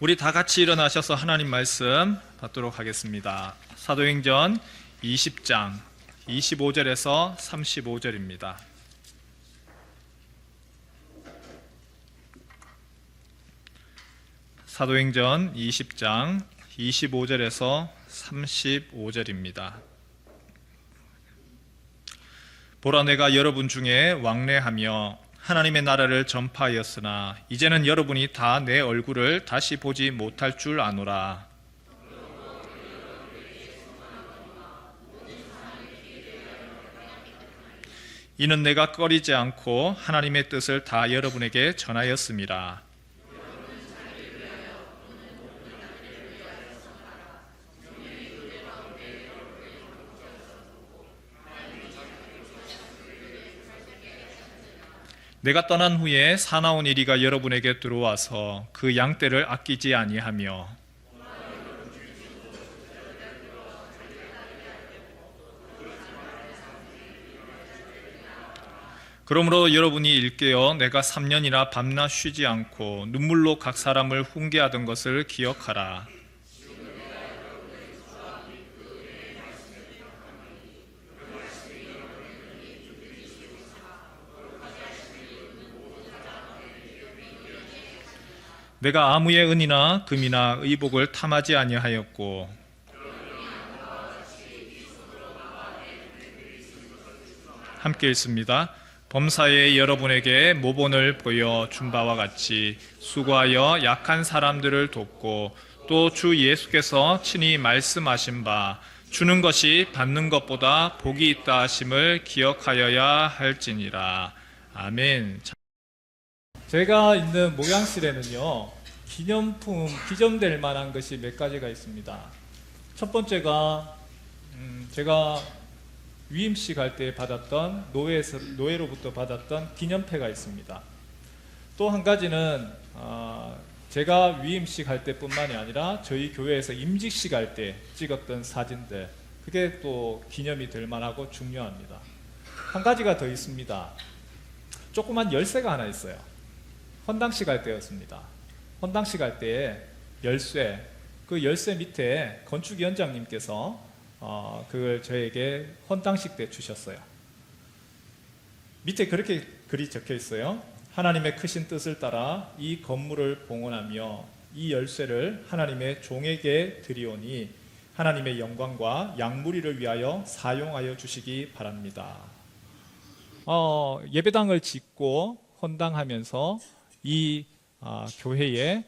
우리 다 같이 일어나셔서 하나님 말씀 받도록 하겠습니다. 사도행전 20장 25절에서 35절입니다. 사도행전 20장 25절에서 35절입니다. 보라, 내가 여러분 중에 왕래하며 하나님의 나라를 전파하였으나 이제는 여러분이 다 내 얼굴을 다시 보지 못할 줄 아노라. 이는 내가 꺼리지 않고 하나님의 뜻을 다 여러분에게 전하였음이라. 내가 떠난 후에 사나운 이리가 여러분에게 들어와서 그 양떼를 아끼지 아니하며 그러므로 여러분이 일깨어 내가 3년이나 밤낮 쉬지 않고 눈물로 각 사람을 훈계하던 것을 기억하라. 내가 아무의 은이나 금이나 의복을 탐하지 아니하였고 함께 읽습니다. 범사에 여러분에게 모본을 보여 준 바와 같이 수고하여 약한 사람들을 돕고 또 주 예수께서 친히 말씀하신 바 주는 것이 받는 것보다 복이 있다 하심을 기억하여야 할지니라. 아멘. 제가 있는 목양실에는요, 기념품, 기점될 만한 것이 몇 가지가 있습니다. 첫 번째가 제가 위임식 할 때 받았던 노예로부터 받았던 기념패가 있습니다. 또 한 가지는 제가 위임식 할 때뿐만이 아니라 저희 교회에서 임직식 할 때 찍었던 사진들, 그게 또 기념이 될 만하고 중요합니다. 한 가지가 더 있습니다. 조그만 열쇠가 하나 있어요. 헌당식 할 때였습니다. 헌당식 할 때에 열쇠, 그 열쇠 밑에 건축위원장님께서 그걸 저에게 헌당식 때 주셨어요. 밑에 그렇게 글이 적혀 있어요. 하나님의 크신 뜻을 따라 이 건물을 봉헌하며 이 열쇠를 하나님의 종에게 드리오니 하나님의 영광과 양무리를 위하여 사용하여 주시기 바랍니다. 예배당을 짓고 헌당하면서 이 교회에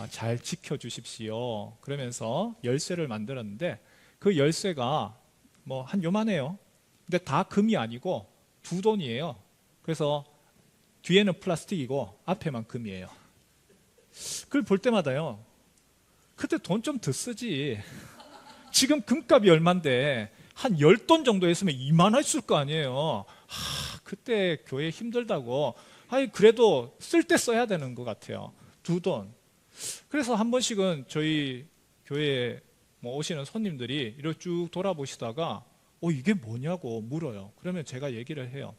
잘 지켜주십시오. 그러면서 열쇠를 만들었는데 그 열쇠가 뭐 한 요만해요. 근데 다 금이 아니고 두 돈이에요. 그래서 뒤에는 플라스틱이고 앞에만 금이에요. 그걸 볼 때마다요, 그때 돈 좀 더 쓰지. 지금 금값이 얼만데 한 10돈 정도 했으면 이만했을 거 아니에요. 그때 교회 힘들다고. 그래도 쓸 때 써야 되는 것 같아요. 두 돈. 그래서 한 번씩은 저희 교회에 오시는 손님들이 이렇게 쭉 돌아보시다가 이게 뭐냐고 물어요. 그러면 제가 얘기를 해요.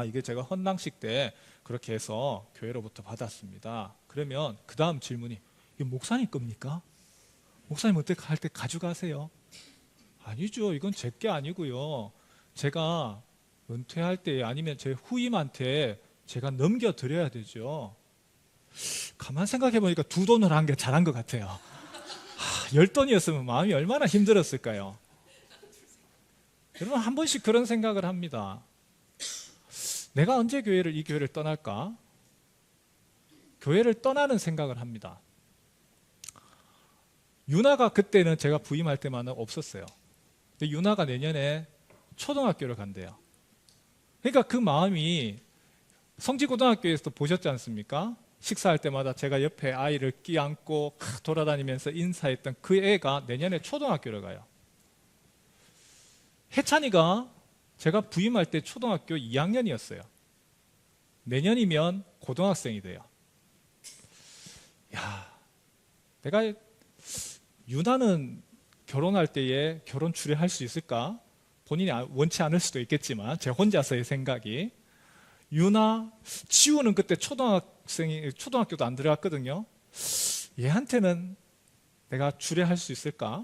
이게 제가 헌당식 때 그렇게 해서 교회로부터 받았습니다. 그러면 그 다음 질문이, 이게 목사님 겁니까? 목사님 어떻게 할 때 가져가세요? 아니죠. 이건 제 게 아니고요. 제가 은퇴할 때 아니면 제 후임한테 제가 넘겨드려야 되죠. 가만 생각해 보니까 두 돈을 한 게 잘한 것 같아요. 10돈이었으면 마음이 얼마나 힘들었을까요? 여러분, 한 번씩 그런 생각을 합니다. 내가 언제 이 교회를 떠날까? 교회를 떠나는 생각을 합니다. 유나가 그때는 제가 부임할 때만은 없었어요. 근데 유나가 내년에 초등학교를 간대요. 그러니까 그 마음이, 성지고등학교에서도 보셨지 않습니까? 식사할 때마다 제가 옆에 아이를 끼안고 돌아다니면서 인사했던 그 애가 내년에 초등학교를 가요. 혜찬이가 제가 부임할 때 초등학교 2학년이었어요. 내년이면 고등학생이 돼요. 내가 유나는 결혼할 때에 결혼 주례할 수 있을까? 본인이 원치 않을 수도 있겠지만 제 혼자서의 생각이, 유나, 치우는 그때 초등학교도 안 들어갔거든요. 얘한테는 내가 주례할 수 있을까?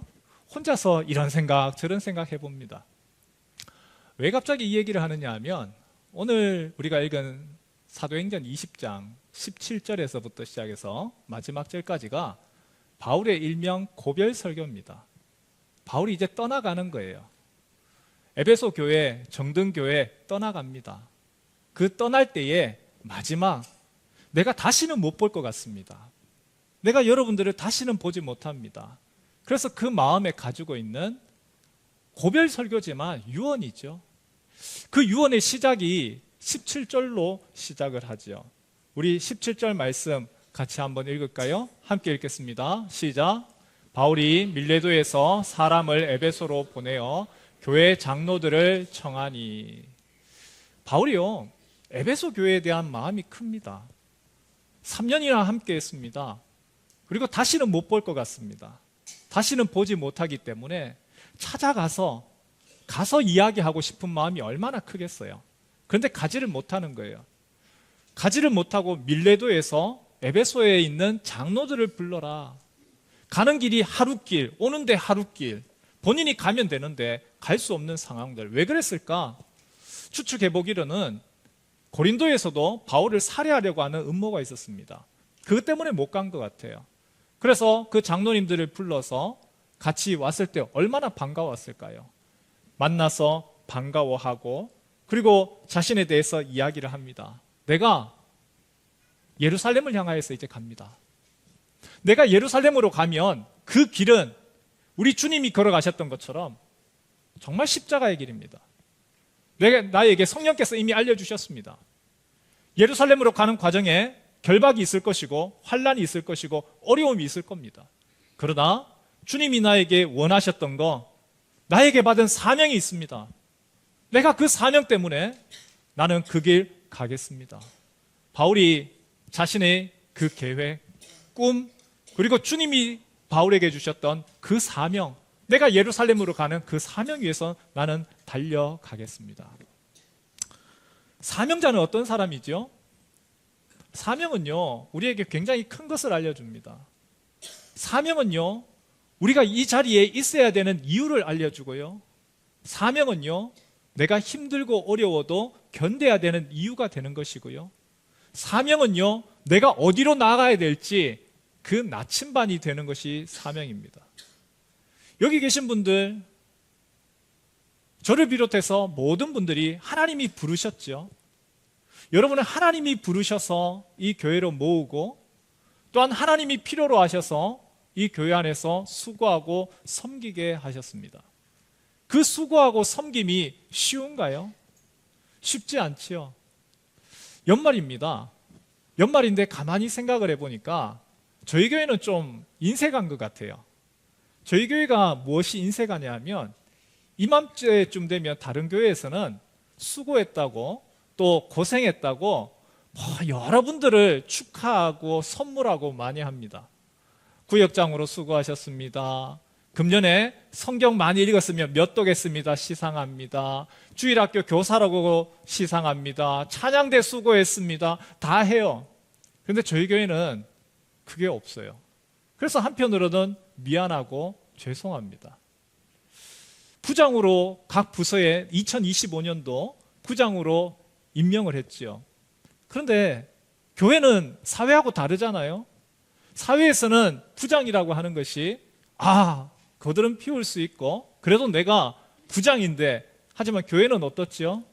혼자서 이런 생각 저런 생각 해봅니다. 왜 갑자기 이 얘기를 하느냐 하면 오늘 우리가 읽은 사도행전 20장 17절에서부터 시작해서 마지막 절까지가 바울의 일명 고별 설교입니다. 바울이 이제 떠나가는 거예요. 에베소 교회, 정든 교회 떠나갑니다. 그 떠날 때에 마지막 내가 다시는 못 볼 것 같습니다. 내가 여러분들을 다시는 보지 못합니다. 그래서 그 마음에 가지고 있는 고별 설교지만 유언이죠. 그 유언의 시작이 17절로 시작을 하죠. 우리 17절 말씀 같이 한번 읽을까요? 함께 읽겠습니다. 시작. 바울이 밀레도에서 사람을 에베소로 보내어 교회 장로들을 청하니. 바울이요, 에베소 교회에 대한 마음이 큽니다. 3년이나 함께 했습니다. 그리고 다시는 못 볼 것 같습니다. 다시는 보지 못하기 때문에 찾아가서 이야기하고 싶은 마음이 얼마나 크겠어요. 그런데 가지를 못하는 거예요. 가지를 못하고 밀레도에서 에베소에 있는 장로들을 불러라. 가는 길이 하룻길, 오는데 하룻길. 본인이 가면 되는데 갈 수 없는 상황들. 왜 그랬을까? 추측해보기로는 고린도에서도 바울을 살해하려고 하는 음모가 있었습니다. 그것 때문에 못 간 것 같아요. 그래서 그 장로님들을 불러서 같이 왔을 때 얼마나 반가웠을까요? 만나서 반가워하고 그리고 자신에 대해서 이야기를 합니다. 내가 예루살렘을 향하여서 이제 갑니다. 내가 예루살렘으로 가면 그 길은 우리 주님이 걸어가셨던 것처럼 정말 십자가의 길입니다. 나에게 성령께서 이미 알려주셨습니다. 예루살렘으로 가는 과정에 결박이 있을 것이고 환란이 있을 것이고 어려움이 있을 겁니다. 그러나 주님이 나에게 원하셨던 거, 나에게 받은 사명이 있습니다. 내가 그 사명 때문에 나는 그 길 가겠습니다. 바울이 자신의 그 계획, 꿈, 그리고 주님이 바울에게 주셨던 그 사명, 내가 예루살렘으로 가는 그 사명 위해서 나는 달려가겠습니다. 사명자는 어떤 사람이죠? 사명은요, 우리에게 굉장히 큰 것을 알려줍니다. 사명은요, 우리가 이 자리에 있어야 되는 이유를 알려주고요. 사명은요, 내가 힘들고 어려워도 견뎌야 되는 이유가 되는 것이고요. 사명은요, 내가 어디로 나가야 될지 그 나침반이 되는 것이 사명입니다. 여기 계신 분들, 저를 비롯해서 모든 분들이 하나님이 부르셨죠. 여러분은 하나님이 부르셔서 이 교회로 모으고 또한 하나님이 필요로 하셔서 이 교회 안에서 수고하고 섬기게 하셨습니다. 그 수고하고 섬김이 쉬운가요? 쉽지 않지요. 연말입니다. 연말인데 가만히 생각을 해보니까 저희 교회는 좀 인색한 것 같아요. 저희 교회가 무엇이 인색하냐 하면 이맘때쯤 되면 다른 교회에서는 수고했다고 또 고생했다고 여러분들을 축하하고 선물하고 많이 합니다. 구역장으로 수고하셨습니다. 금년에 성경 많이 읽었으면 몇 독했습니다. 시상합니다. 주일학교 교사라고 시상합니다. 찬양대 수고했습니다. 다 해요. 그런데 저희 교회는 그게 없어요. 그래서 한편으로는 미안하고 죄송합니다. 부장으로 각 부서에 2025년도 부장으로 임명을 했지요. 그런데 교회는 사회하고 다르잖아요. 사회에서는 부장이라고 하는 것이 거들은 피울 수 있고 그래도 내가 부장인데, 하지만 교회는 어떻지요?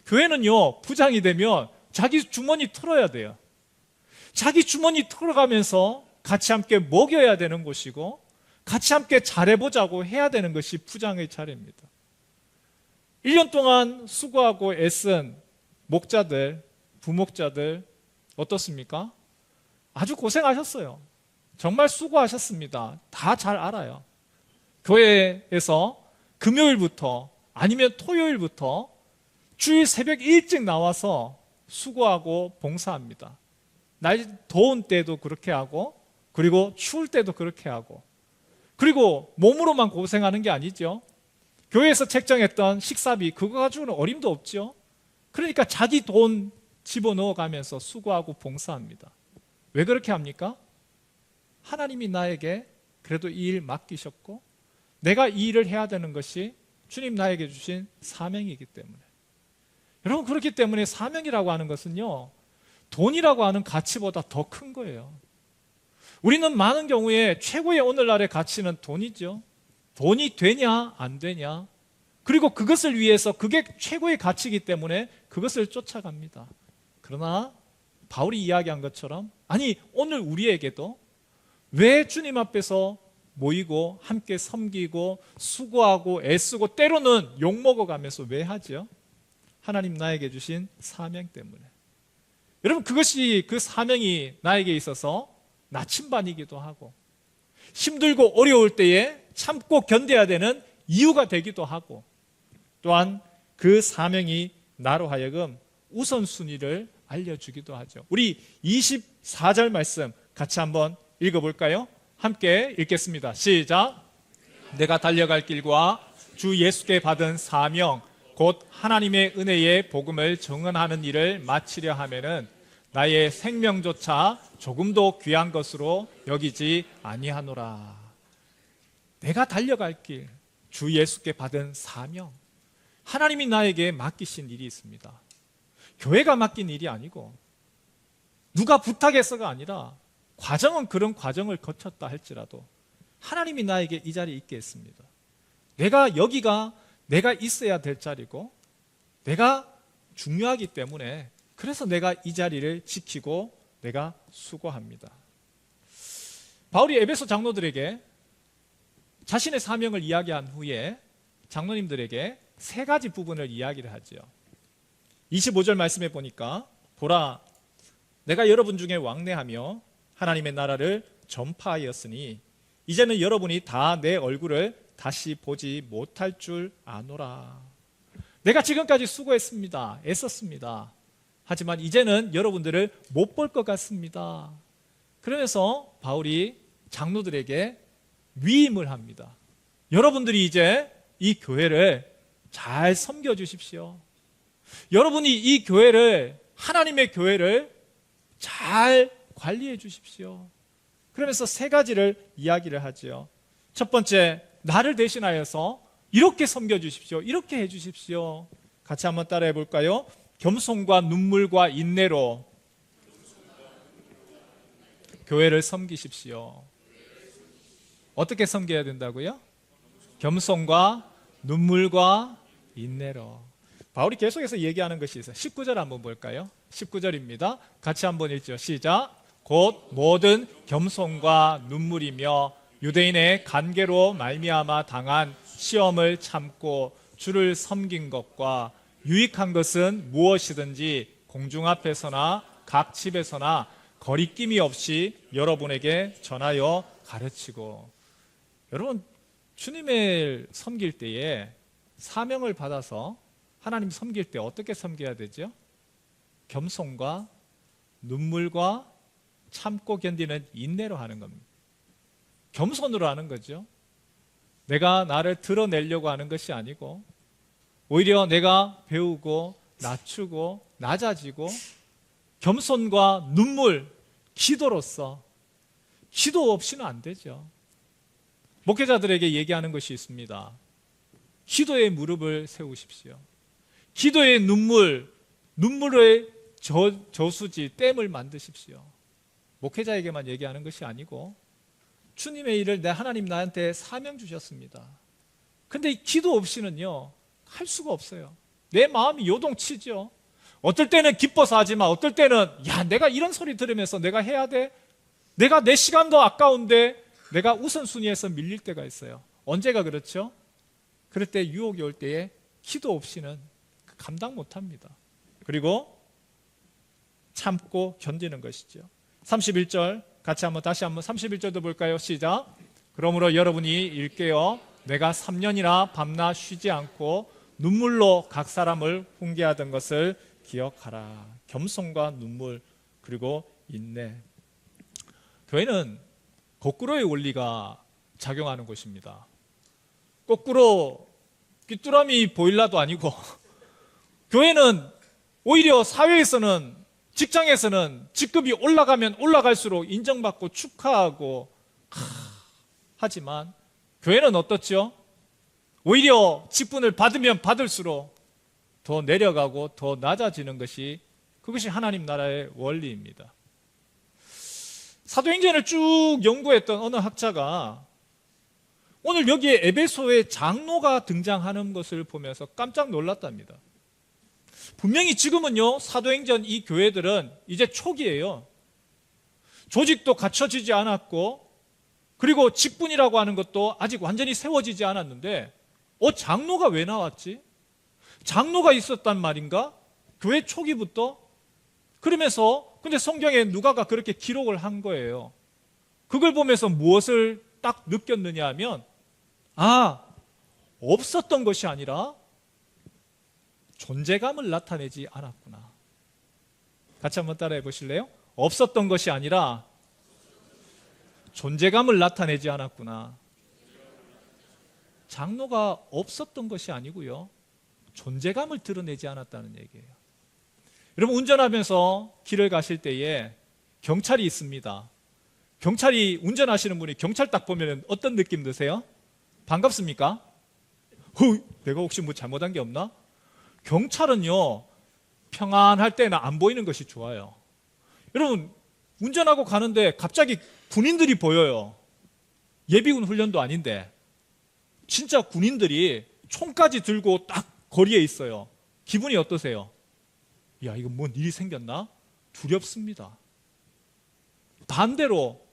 교회는요, 부장이 되면 자기 주머니 털어야 돼요. 자기 주머니 털어가면서 같이 함께 먹여야 되는 곳이고 같이 함께 잘해보자고 해야 되는 것이 부장의 차례입니다. 1년 동안 수고하고 애쓴 목자들, 부목자들 어떻습니까? 아주 고생하셨어요. 정말 수고하셨습니다. 다 잘 알아요. 교회에서 금요일부터 아니면 토요일부터 주일 새벽 일찍 나와서 수고하고 봉사합니다. 날 더운 때도 그렇게 하고 그리고 추울 때도 그렇게 하고, 그리고 몸으로만 고생하는 게 아니죠. 교회에서 책정했던 식사비 그거 가지고는 어림도 없죠. 그러니까 자기 돈 집어넣어 가면서 수고하고 봉사합니다. 왜 그렇게 합니까? 하나님이 나에게 그래도 이 일 맡기셨고 내가 이 일을 해야 되는 것이 주님 나에게 주신 사명이기 때문에. 여러분, 그렇기 때문에 사명이라고 하는 것은요, 돈이라고 하는 가치보다 더 큰 거예요. 우리는 많은 경우에 최고의 오늘날의 가치는 돈이죠. 돈이 되냐 안 되냐, 그리고 그것을 위해서 그게 최고의 가치이기 때문에 그것을 쫓아갑니다. 그러나 바울이 이야기한 것처럼, 아니 오늘 우리에게도 왜 주님 앞에서 모이고 함께 섬기고 수고하고 애쓰고 때로는 욕먹어가면서 왜 하죠? 하나님 나에게 주신 사명 때문에. 여러분, 그것이, 그 사명이 나에게 있어서 나침반이기도 하고 힘들고 어려울 때에 참고 견뎌야 되는 이유가 되기도 하고, 또한 그 사명이 나로 하여금 우선순위를 알려주기도 하죠. 우리 24절 말씀 같이 한번 읽어볼까요? 함께 읽겠습니다. 시작. 내가 달려갈 길과 주 예수께 받은 사명 곧 하나님의 은혜의 복음을 증언하는 일을 마치려 하면은 나의 생명조차 조금도 귀한 것으로 여기지 아니하노라. 내가 달려갈 길, 주 예수께 받은 사명, 하나님이 나에게 맡기신 일이 있습니다. 교회가 맡긴 일이 아니고 누가 부탁해서가 아니라, 과정은 그런 과정을 거쳤다 할지라도 하나님이 나에게 이 자리에 있게 했습니다. 여기가 내가 있어야 될 자리고 내가 중요하기 때문에, 그래서 내가 이 자리를 지키고 내가 수고합니다. 바울이 에베소 장로들에게 자신의 사명을 이야기한 후에 장로님들에게 세 가지 부분을 이야기를 하죠. 25절 말씀에 보니까, 보라, 내가 여러분 중에 왕래하며 하나님의 나라를 전파하였으니 이제는 여러분이 다 내 얼굴을 다시 보지 못할 줄 아노라. 내가 지금까지 수고했습니다. 애썼습니다. 하지만 이제는 여러분들을 못 볼 것 같습니다. 그러면서 바울이 장로들에게 위임을 합니다. 여러분들이 이제 이 교회를 잘 섬겨주십시오. 여러분이 이 교회를, 하나님의 교회를 잘 관리해 주십시오. 그러면서 세 가지를 이야기를 하죠. 첫 번째, 나를 대신하여서 이렇게 섬겨주십시오. 이렇게 해주십시오. 같이 한번 따라해 볼까요? 겸손과 눈물과 인내로 교회를 섬기십시오. 어떻게 섬겨야 된다고요? 겸손과 눈물과 인내로. 바울이 계속해서 얘기하는 것이 있어요. 19절 한번 볼까요? 19절입니다. 같이 한번 읽죠. 시작. 곧 모든 겸손과 눈물이며 유대인의 관계로 말미암아 당한 시험을 참고 주를 섬긴 것과 유익한 것은 무엇이든지 공중 앞에서나 각 집에서나 거리낌이 없이 여러분에게 전하여 가르치고. 여러분, 주님을 섬길 때에 사명을 받아서 하나님 섬길 때 어떻게 섬겨야 되죠? 겸손과 눈물과 참고 견디는 인내로 하는 겁니다. 겸손으로 하는 거죠. 내가 나를 드러내려고 하는 것이 아니고, 오히려 내가 배우고 낮추고 낮아지고 겸손과 눈물, 기도로서. 기도 없이는 안 되죠. 목회자들에게 얘기하는 것이 있습니다. 기도의 무릎을 세우십시오. 기도의 눈물의 저수지, 댐을 만드십시오. 목회자에게만 얘기하는 것이 아니고, 주님의 일을 하나님 나한테 사명 주셨습니다. 근데 기도 없이는요, 할 수가 없어요. 내 마음이 요동치죠. 어떨 때는 기뻐서 하지만 어떨 때는, 야, 내가 이런 소리 들으면서 내가 해야 돼? 내가 내 시간도 아까운데 내가 우선순위에서 밀릴 때가 있어요. 언제가 그렇죠? 그럴 때 유혹이 올 때에 기도 없이는 감당 못합니다. 그리고 참고 견디는 것이죠. 31절 같이 다시 한번 31절도 볼까요? 시작. 그러므로 여러분이 일깨어 내가 3년이나 밤낮 쉬지 않고 눈물로 각 사람을 훈계하던 것을 기억하라. 겸손과 눈물, 그리고 인내. 교회는 거꾸로의 원리가 작용하는 곳입니다. 거꾸로 귀뚜라미 보일라도 아니고, 교회는 오히려 사회에서는 직장에서는 직급이 올라가면 올라갈수록 인정받고 축하하고 하지만 교회는 어떻죠? 오히려 직분을 받으면 받을수록 더 내려가고 더 낮아지는 것이 그것이 하나님 나라의 원리입니다. 사도행전을 쭉 연구했던 어느 학자가 오늘 여기에 에베소에 장로가 등장하는 것을 보면서 깜짝 놀랐답니다. 분명히 지금은요, 사도행전 이 교회들은 이제 초기예요. 조직도 갖춰지지 않았고, 그리고 직분이라고 하는 것도 아직 완전히 세워지지 않았는데, 장로가 왜 나왔지? 장로가 있었단 말인가? 교회 초기부터? 그러면서, 근데 성경에 누가가 그렇게 기록을 한 거예요. 그걸 보면서 무엇을 딱 느꼈느냐 하면, 없었던 것이 아니라 존재감을 나타내지 않았구나. 같이 한번 따라해 보실래요? 없었던 것이 아니라 존재감을 나타내지 않았구나. 장로가 없었던 것이 아니고요, 존재감을 드러내지 않았다는 얘기예요. 여러분, 운전하면서 길을 가실 때에 경찰이 있습니다. 경찰이 운전하시는 분이 경찰 딱 보면 어떤 느낌 드세요? 반갑습니까? 내가 혹시 뭐 잘못한 게 없나? 경찰은요, 평안할 때는 안 보이는 것이 좋아요. 여러분, 운전하고 가는데 갑자기 군인들이 보여요. 예비군 훈련도 아닌데 진짜 군인들이 총까지 들고 딱 거리에 있어요. 기분이 어떠세요? 야, 이거 뭔 일이 생겼나? 두렵습니다. 반대로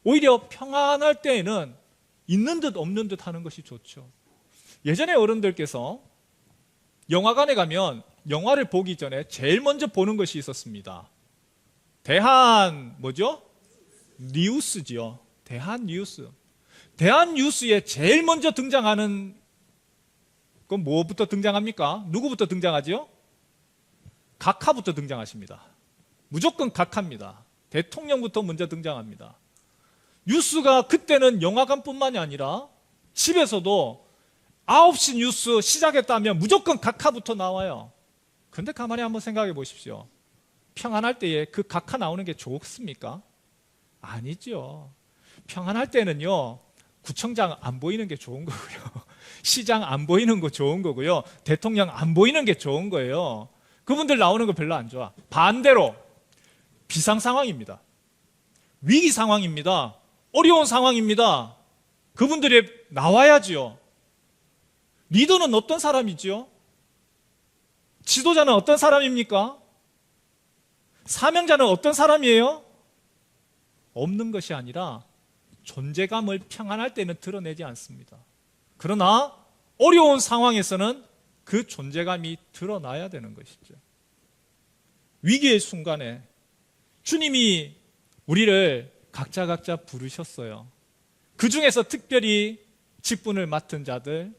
오히려 평안할 때에는 있는 듯 없는 듯 하는 것이 좋죠. 예전에 어른들께서 영화관에 가면 영화를 보기 전에 제일 먼저 보는 것이 있었습니다. 뉴스지요. 대한뉴스에 제일 먼저 등장하는 건 뭐부터 등장합니까? 누구부터 등장하지요? 각하부터 등장하십니다. 무조건 각하입니다. 대통령부터 먼저 등장합니다. 뉴스가 그때는 영화관뿐만이 아니라 집에서도 9시 뉴스 시작했다면 무조건 각하부터 나와요. 그런데 가만히 한번 생각해 보십시오. 평안할 때에 그 각하 나오는 게 좋습니까? 아니죠. 평안할 때는요, 구청장 안 보이는 게 좋은 거고요, 시장 안 보이는 거 좋은 거고요, 대통령 안 보이는 게 좋은 거예요. 그분들 나오는 거 별로 안 좋아. 반대로 비상 상황입니다. 위기 상황입니다. 어려운 상황입니다. 그분들이 나와야지요. 리더는 어떤 사람이지요? 지도자는 어떤 사람입니까? 사명자는 어떤 사람이에요? 없는 것이 아니라 존재감을 평안할 때는 드러내지 않습니다. 그러나 어려운 상황에서는 그 존재감이 드러나야 되는 것이죠. 위기의 순간에 주님이 우리를 각자 부르셨어요. 그 중에서 특별히 직분을 맡은 자들,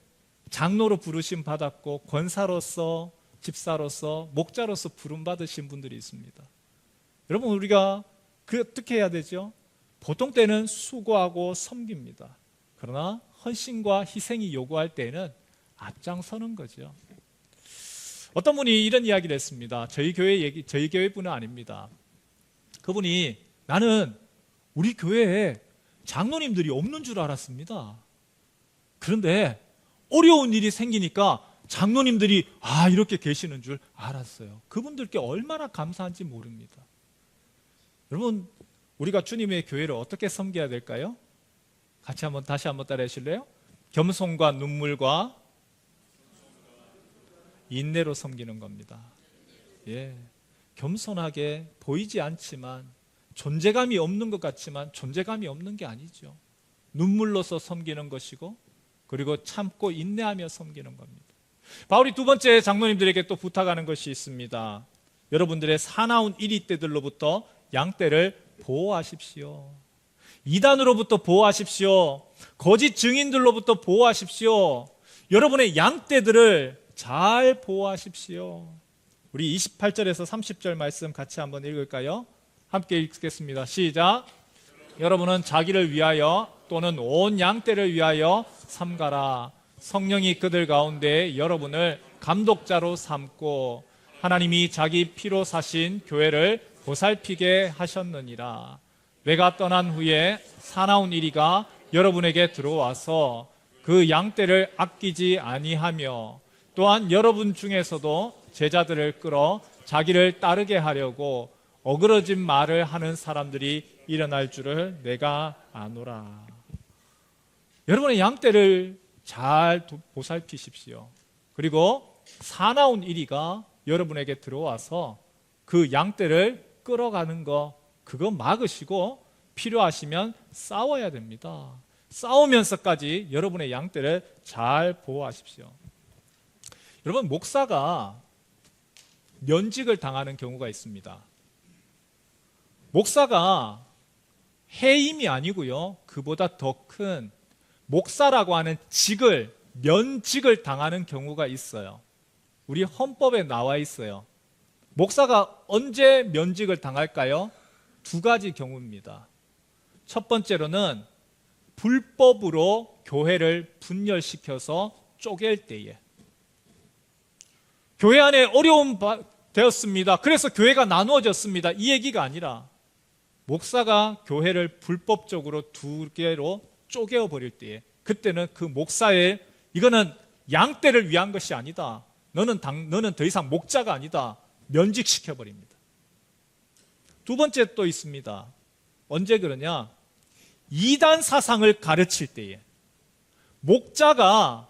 장로로 부르심 받았고 권사로서, 집사로서, 목자로서 부름받으신 분들이 있습니다. 여러분, 우리가 어떻게 해야 되죠? 보통 때는 수고하고 섬깁니다. 그러나 헌신과 희생이 요구할 때는 앞장서는 거죠. 어떤 분이 이런 이야기를 했습니다. 저희 교회뿐은 아닙니다. 그분이, 나는 우리 교회에 장로님들이 없는 줄 알았습니다. 그런데 어려운 일이 생기니까 장로님들이 이렇게 계시는 줄 알았어요. 그분들께 얼마나 감사한지 모릅니다. 여러분, 우리가 주님의 교회를 어떻게 섬겨야 될까요? 다시 한번 따라해 주실래요? 겸손과 눈물과 인내로 섬기는 겁니다. 겸손하게 보이지 않지만, 존재감이 없는 것 같지만 존재감이 없는 게 아니죠. 눈물로서 섬기는 것이고, 그리고 참고 인내하며 섬기는 겁니다. 바울이 두 번째 장로님들에게 또 부탁하는 것이 있습니다. 여러분들의 사나운 이리 떼들로부터 양떼를 보호하십시오. 이단으로부터 보호하십시오. 거짓 증인들로부터 보호하십시오. 여러분의 양떼들을 잘 보호하십시오. 우리 28절에서 30절 말씀 같이 한번 읽을까요? 함께 읽겠습니다. 시작. 여러분은 자기를 위하여 또는 온 양떼를 위하여 삼가라. 성령이 그들 가운데 여러분을 감독자로 삼고 하나님이 자기 피로 사신 교회를 보살피게 하셨느니라. 내가 떠난 후에 사나운 이리가 여러분에게 들어와서 그 양떼를 아끼지 아니하며 또한 여러분 중에서도 제자들을 끌어 자기를 따르게 하려고 어그러진 말을 하는 사람들이 일어날 줄을 내가 아노라. 여러분의 양떼를 잘 보살피십시오. 그리고 사나운 이리가 여러분에게 들어와서 그 양떼를 끌어가는 거 그거 막으시고 필요하시면 싸워야 됩니다. 싸우면서까지 여러분의 양떼를 잘 보호하십시오. 여러분, 목사가 면직을 당하는 경우가 있습니다. 목사가 해임이 아니고요, 그보다 더 큰 목사라고 하는 직을, 면직을 당하는 경우가 있어요. 우리 헌법에 나와 있어요. 목사가 언제 면직을 당할까요? 두 가지 경우입니다. 첫 번째로는 불법으로 교회를 분열시켜서 쪼갤 때에, 교회 안에 어려움 되었습니다. 그래서 교회가 나누어졌습니다. 이 얘기가 아니라 목사가 교회를 불법적으로 두 개로 쪼개어 버릴 때에, 그때는 그 목사의, 이거는 양떼를 위한 것이 아니다, 너는 더 이상 목자가 아니다, 면직시켜 버립니다. 두 번째 또 있습니다. 언제 그러냐? 이단 사상을 가르칠 때에 목자가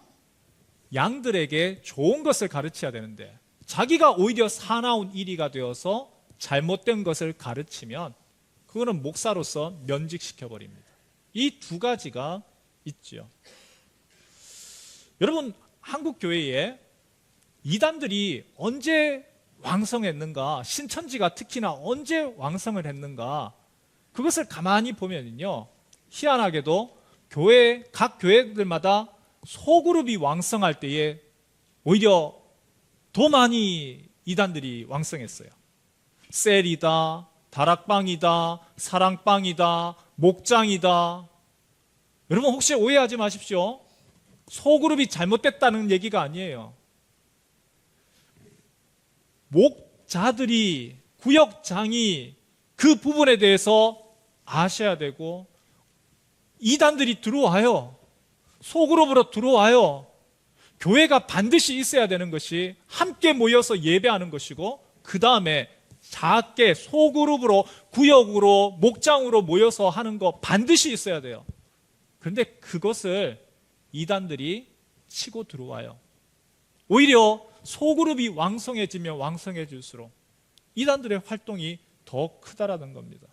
양들에게 좋은 것을 가르쳐야 되는데 자기가 오히려 사나운 이리가 되어서 잘못된 것을 가르치면 그거는 목사로서 면직시켜 버립니다. 이 두 가지가 있죠. 여러분, 한국 교회에 이단들이 언제 왕성했는가, 신천지가 특히나 언제 왕성을 했는가, 그것을 가만히 보면요, 희한하게도 각 교회들마다 소그룹이 왕성할 때에 오히려 더 많이 이단들이 왕성했어요. 셀이다, 다락방이다, 사랑방이다, 목장이다. 여러분, 혹시 오해하지 마십시오. 소그룹이 잘못됐다는 얘기가 아니에요. 목자들이, 구역장이 그 부분에 대해서 아셔야 되고, 이단들이 들어와요. 소그룹으로 들어와요. 교회가 반드시 있어야 되는 것이 함께 모여서 예배하는 것이고, 그 다음에 작게 소그룹으로, 구역으로, 목장으로 모여서 하는 거 반드시 있어야 돼요. 그런데 그것을 이단들이 치고 들어와요. 오히려 소그룹이 왕성해지면 왕성해질수록 이단들의 활동이 더 크다라는 겁니다.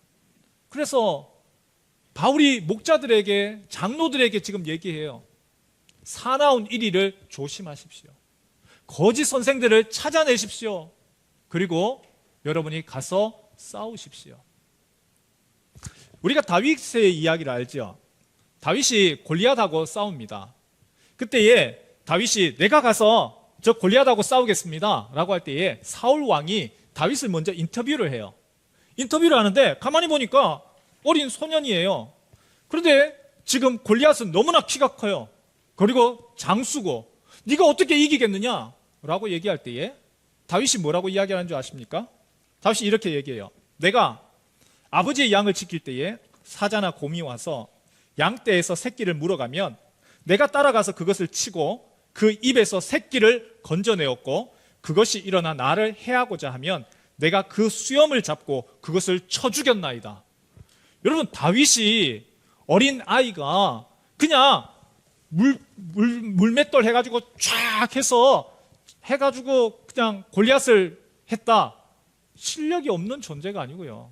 그래서 바울이 목자들에게, 장로들에게 지금 얘기해요. 사나운 이리를 조심하십시오. 거짓 선생들을 찾아내십시오. 그리고 여러분이 가서 싸우십시오. 우리가 다윗의 이야기를 알죠? 다윗이 골리앗하고 싸웁니다. 그때에 다윗이 내가 가서 저 골리앗하고 싸우겠습니다 라고 할 때에 사울 왕이 다윗을 먼저 인터뷰를 해요. 인터뷰를 하는데 가만히 보니까 어린 소년이에요. 그런데 지금 골리앗은 너무나 키가 커요. 그리고 장수고 네가 어떻게 이기겠느냐 라고 얘기할 때에 다윗이 뭐라고 이야기하는 줄 아십니까? 다윗이 이렇게 얘기해요. 내가 아버지의 양을 지킬 때에 사자나 곰이 와서 양떼에서 새끼를 물어가면 내가 따라가서 그것을 치고 그 입에서 새끼를 건져내었고 그것이 일어나 나를 해하고자 하면 내가 그 수염을 잡고 그것을 쳐 죽였나이다. 여러분, 다윗이 어린 아이가 그냥 물맷돌 해가지고 쫙 해서 해가지고 그냥 골리앗을 했다. 실력이 없는 존재가 아니고요.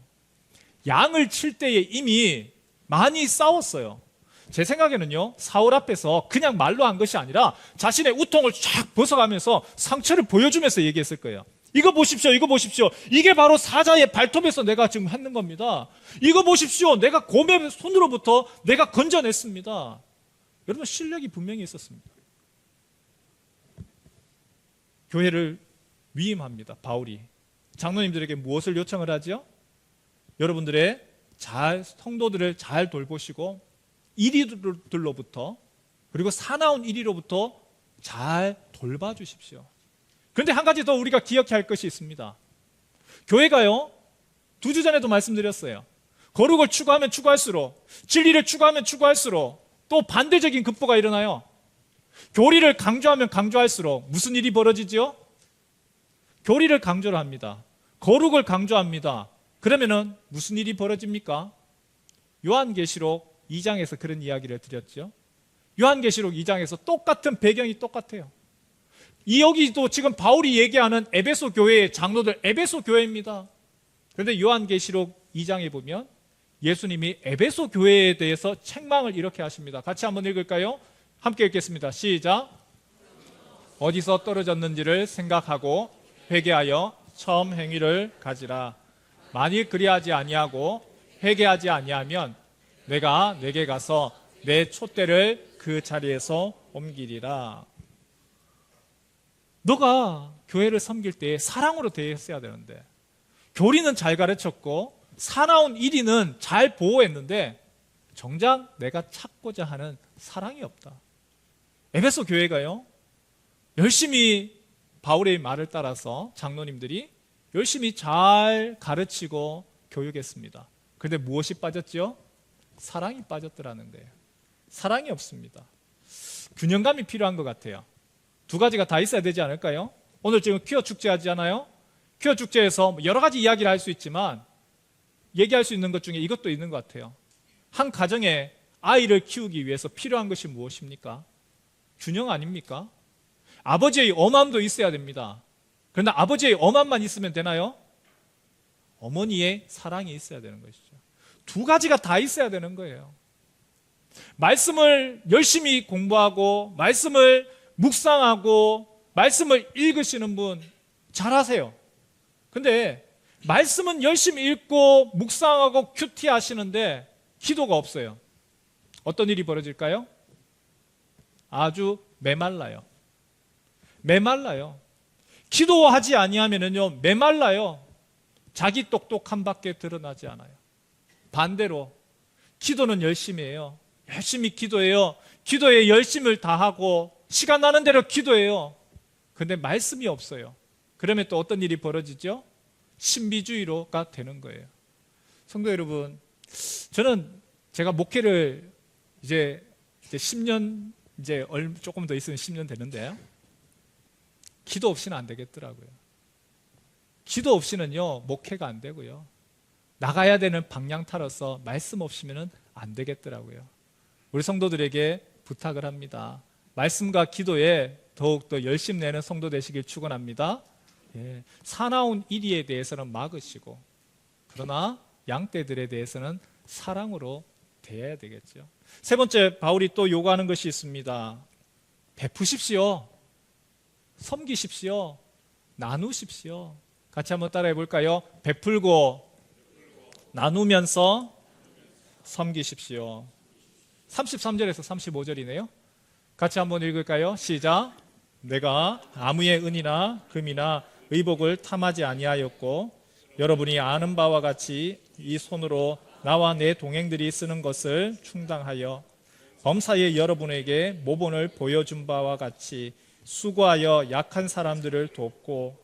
양을 칠 때에 이미 많이 싸웠어요. 제 생각에는요, 사울 앞에서 그냥 말로 한 것이 아니라 자신의 우통을 쫙 벗어가면서 상처를 보여주면서 얘기했을 거예요. 이거 보십시오, 이거 보십시오. 이게 바로 사자의 발톱에서 내가 지금 했는 겁니다. 이거 보십시오. 내가 곰의 손으로부터 내가 건져냈습니다. 여러분, 실력이 분명히 있었습니다. 교회를 위임합니다. 바울이 장로님들에게 무엇을 요청을 하죠? 여러분들의 성도들을 잘 돌보시고 이리들로부터, 그리고 사나운 이리로부터 잘 돌봐주십시오. 그런데 한 가지 더 우리가 기억해야 할 것이 있습니다. 교회가요, 2주 전에도 말씀드렸어요. 거룩을 추구하면 추구할수록, 진리를 추구하면 추구할수록 또 반대적인 급보가 일어나요. 교리를 강조하면 강조할수록 무슨 일이 벌어지지요? 교리를 강조를 합니다. 거룩을 강조합니다. 그러면은 무슨 일이 벌어집니까? 요한계시록 2장에서 그런 이야기를 드렸죠. 요한계시록 2장에서 똑같은 배경이 똑같아요. 여기도 지금 바울이 얘기하는 에베소 교회의 장로들, 에베소 교회입니다. 그런데 요한계시록 2장에 보면 예수님이 에베소 교회에 대해서 책망을 이렇게 하십니다. 같이 한번 읽을까요? 함께 읽겠습니다. 시작. 어디서 떨어졌는지를 생각하고 회개하여 처음 행위를 가지라. 만일 그리하지 아니하고 회개하지 아니하면 내가 내게 가서 내 촛대를 그 자리에서 옮기리라. 너가 교회를 섬길 때 사랑으로 대했어야 되는데, 교리는 잘 가르쳤고 사나운 1위는 잘 보호했는데 정작 내가 찾고자 하는 사랑이 없다. 에베소 교회가요, 열심히 바울의 말을 따라서 장로님들이 열심히 잘 가르치고 교육했습니다. 그런데 무엇이 빠졌죠? 사랑이 빠졌더라는 거예요. 사랑이 없습니다. 균형감이 필요한 것 같아요. 두 가지가 다 있어야 되지 않을까요? 오늘 지금 퀴어 축제 하지 않아요? 퀴어 축제에서 여러 가지 이야기를 할 수 있지만 얘기할 수 있는 것 중에 이것도 있는 것 같아요. 한 가정에 아이를 키우기 위해서 필요한 것이 무엇입니까? 균형 아닙니까? 아버지의 엄함도 있어야 됩니다. 그런데 아버지의 엄함만 있으면 되나요? 어머니의 사랑이 있어야 되는 것이죠. 두 가지가 다 있어야 되는 거예요. 말씀을 열심히 공부하고 말씀을 묵상하고 말씀을 읽으시는 분 잘하세요. 근데 말씀은 열심히 읽고 묵상하고 큐티 하시는데 기도가 없어요. 어떤 일이 벌어질까요? 아주 메말라요. 메말라요. 기도하지 아니하면은요, 메말라요. 자기 똑똑함밖에 드러나지 않아요. 반대로 기도는 열심히 해요. 열심히 기도해요. 기도에 열심을 다하고 시간 나는 대로 기도해요. 근데 말씀이 없어요. 그러면 또 어떤 일이 벌어지죠? 신비주의로가 되는 거예요. 성도 여러분, 저는 제가 목회를 이제 10년, 이제 조금 더 있으면 10년 되는데요. 기도 없이는 안 되겠더라고요. 기도 없이는요, 목회가 안 되고요. 나가야 되는 방향타로서 말씀 없이는 안 되겠더라고요. 우리 성도들에게 부탁을 합니다. 말씀과 기도에 더욱더 열심 내는 성도 되시길 축원합니다. 예, 사나운 이리에 대해서는 막으시고, 그러나 양떼들에 대해서는 사랑으로 대해야 되겠죠. 세 번째, 바울이 또 요구하는 것이 있습니다. 베푸십시오. 섬기십시오. 나누십시오. 같이 한번 따라해 볼까요? 베풀고 나누면서 섬기십시오. 33절에서 35절이네요. 같이 한번 읽을까요? 시작. 내가 아무의 은이나 금이나 의복을 탐하지 아니하였고 여러분이 아는 바와 같이 이 손으로 나와 내 동행들이 쓰는 것을 충당하여 범사에 여러분에게 모본을 보여준 바와 같이 수고하여 약한 사람들을 돕고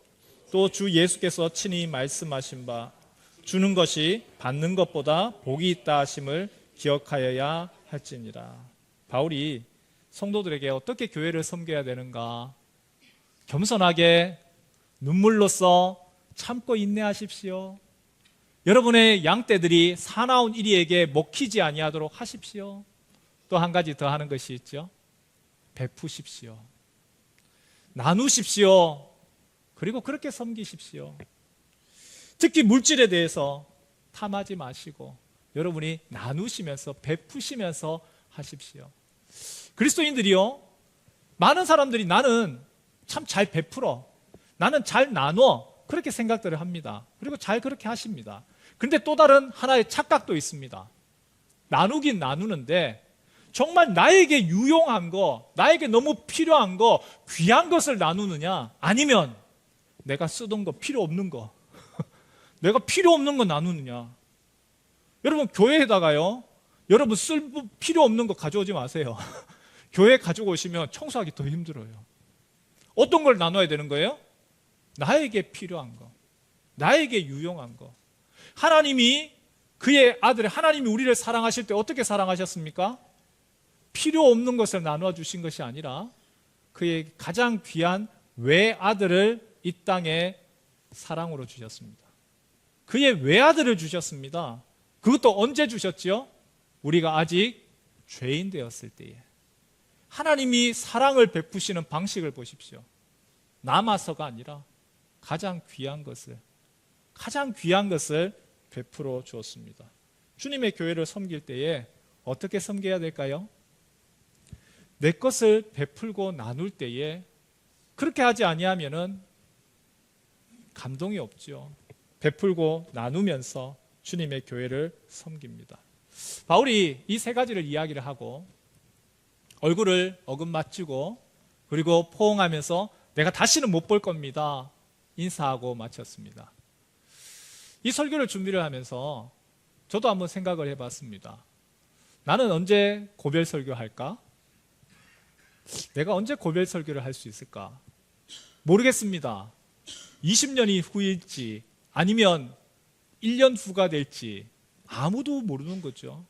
또 주 예수께서 친히 말씀하신 바 주는 것이 받는 것보다 복이 있다 하심을 기억하여야 할지니라. 바울이 성도들에게 어떻게 교회를 섬겨야 되는가? 겸손하게 눈물로써 참고 인내하십시오. 여러분의 양떼들이 사나운 이리에게 먹히지 아니하도록 하십시오. 또 한 가지 더 하는 것이 있죠. 베푸십시오. 나누십시오. 그리고 그렇게 섬기십시오. 특히 물질에 대해서 탐하지 마시고 여러분이 나누시면서 베푸시면서 하십시오. 그리스도인들이요, 많은 사람들이 나는 참 잘 베풀어, 나는 잘 나눠, 그렇게 생각들을 합니다. 그리고 잘 그렇게 하십니다. 그런데 또 다른 하나의 착각도 있습니다. 나누긴 나누는데 정말 나에게 유용한 거, 나에게 너무 필요한 거, 귀한 것을 나누느냐, 아니면 내가 쓰던 거, 필요 없는 거, 내가 필요 없는 거 나누느냐. 여러분, 교회에다가요, 여러분 쓸 필요 없는 거 가져오지 마세요. 교회 가지고 오시면 청소하기 더 힘들어요. 어떤 걸 나눠야 되는 거예요? 나에게 필요한 거, 나에게 유용한 거. 하나님이 그의 아들, 하나님이 우리를 사랑하실 때 어떻게 사랑하셨습니까? 필요 없는 것을 나누어 주신 것이 아니라 그의 가장 귀한 외아들을 이 땅에 사랑으로 주셨습니다. 그의 외아들을 주셨습니다. 그것도 언제 주셨지요? 우리가 아직 죄인 되었을 때에. 하나님이 사랑을 베푸시는 방식을 보십시오. 남아서가 아니라 가장 귀한 것을 베풀어 주었습니다. 주님의 교회를 섬길 때에 어떻게 섬겨야 될까요? 내 것을 베풀고 나눌 때에 그렇게 하지 아니하면은 감동이 없죠. 베풀고 나누면서 주님의 교회를 섬깁니다. 바울이 이 세 가지를 이야기를 하고 얼굴을 어금맞추고 그리고 포옹하면서 내가 다시는 못 볼 겁니다. 인사하고 마쳤습니다. 이 설교를 준비를 하면서 저도 한번 생각을 해봤습니다. 나는 언제 고별 설교할까? 내가 언제 고별 설교를 할 수 있을까? 모르겠습니다. 20년이 후일지 아니면 1년 후가 될지 아무도 모르는 거죠.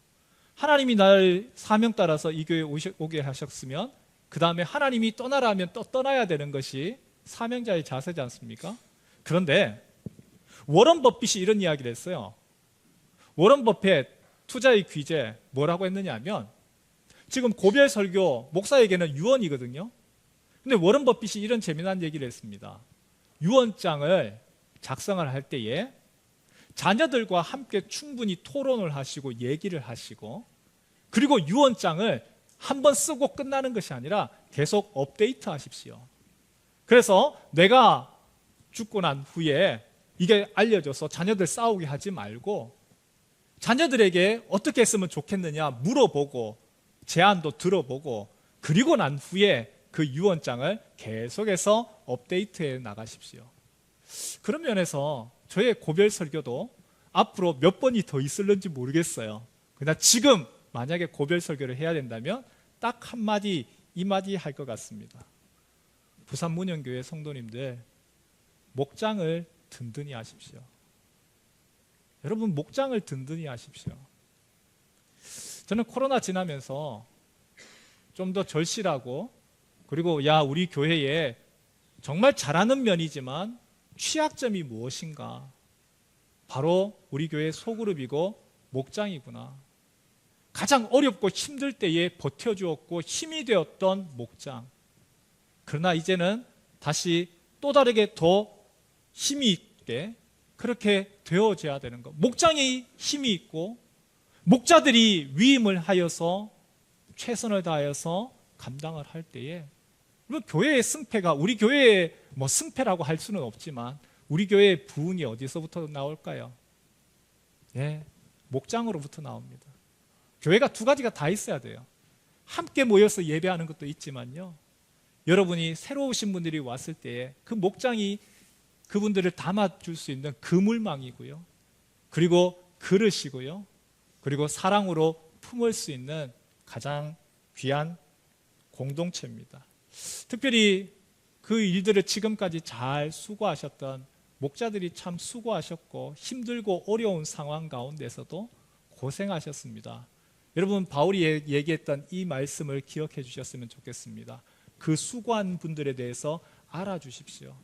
하나님이 나를 사명 따라서 이 교회에 오게 하셨으면 그 다음에 하나님이 떠나라 하면 또 떠나야 되는 것이 사명자의 자세지 않습니까? 그런데 워런 버핏이 이런 이야기를 했어요. 워런 버핏 투자의 귀재 뭐라고 했느냐 하면 지금 고별 설교 목사에게는 유언이거든요. 근데 워런 버핏이 이런 재미난 얘기를 했습니다. 유언장을 작성을 할 때에 자녀들과 함께 충분히 토론을 하시고 얘기를 하시고 그리고 유언장을 한번 쓰고 끝나는 것이 아니라 계속 업데이트 하십시오. 그래서 내가 죽고 난 후에 이게 알려져서 자녀들 싸우게 하지 말고 자녀들에게 어떻게 했으면 좋겠느냐 물어보고 제안도 들어보고 그리고 난 후에 그 유언장을 계속해서 업데이트해 나가십시오. 그런 면에서 저의 고별 설교도 앞으로 몇 번이 더 있을는지 모르겠어요. 그러나 지금 만약에 고별 설교를 해야 된다면 딱 한마디, 이마디 할 것 같습니다. 부산 문영교회 성도님들 목장을 든든히 하십시오. 여러분 목장을 든든히 하십시오. 저는 코로나 지나면서 좀 더 절실하고 그리고 우리 교회에 정말 잘하는 면이지만 취약점이 무엇인가? 바로 우리 교회 소그룹이고 목장이구나. 가장 어렵고 힘들 때에 버텨주었고 힘이 되었던 목장. 그러나 이제는 다시 또 다르게 더 힘이 있게 그렇게 되어져야 되는 것. 목장이 힘이 있고 목자들이 위임을 하여서 최선을 다하여서 감당을 할 때에 물론 교회의 승패가 우리 교회의 승패라고 할 수는 없지만 우리 교회의 부흥이 어디서부터 나올까요? 목장으로부터 나옵니다. 교회가 두 가지가 다 있어야 돼요. 함께 모여서 예배하는 것도 있지만요. 여러분이 새로 오신 분들이 왔을 때에 그 목장이 그분들을 담아줄 수 있는 그물망이고요. 그리고 그릇이고요. 그리고 사랑으로 품을 수 있는 가장 귀한 공동체입니다. 특별히 그 일들을 지금까지 잘 수고하셨던 목자들이 참 수고하셨고 힘들고 어려운 상황 가운데서도 고생하셨습니다. 여러분 바울이 얘기했던 이 말씀을 기억해 주셨으면 좋겠습니다. 그 수고한 분들에 대해서 알아주십시오.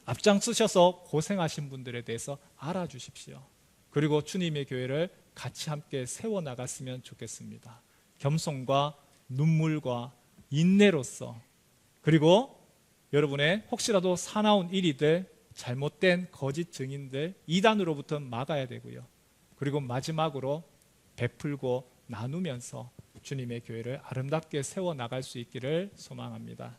앞장서셔서 고생하신 분들에 대해서 알아주십시오. 그리고 주님의 교회를 같이 함께 세워나갔으면 좋겠습니다. 겸손과 눈물과 인내로서 그리고 여러분의 혹시라도 사나운 일이들 잘못된 거짓 증인들 이단으로부터 막아야 되고요. 그리고 마지막으로 베풀고 나누면서 주님의 교회를 아름답게 세워나갈 수 있기를 소망합니다.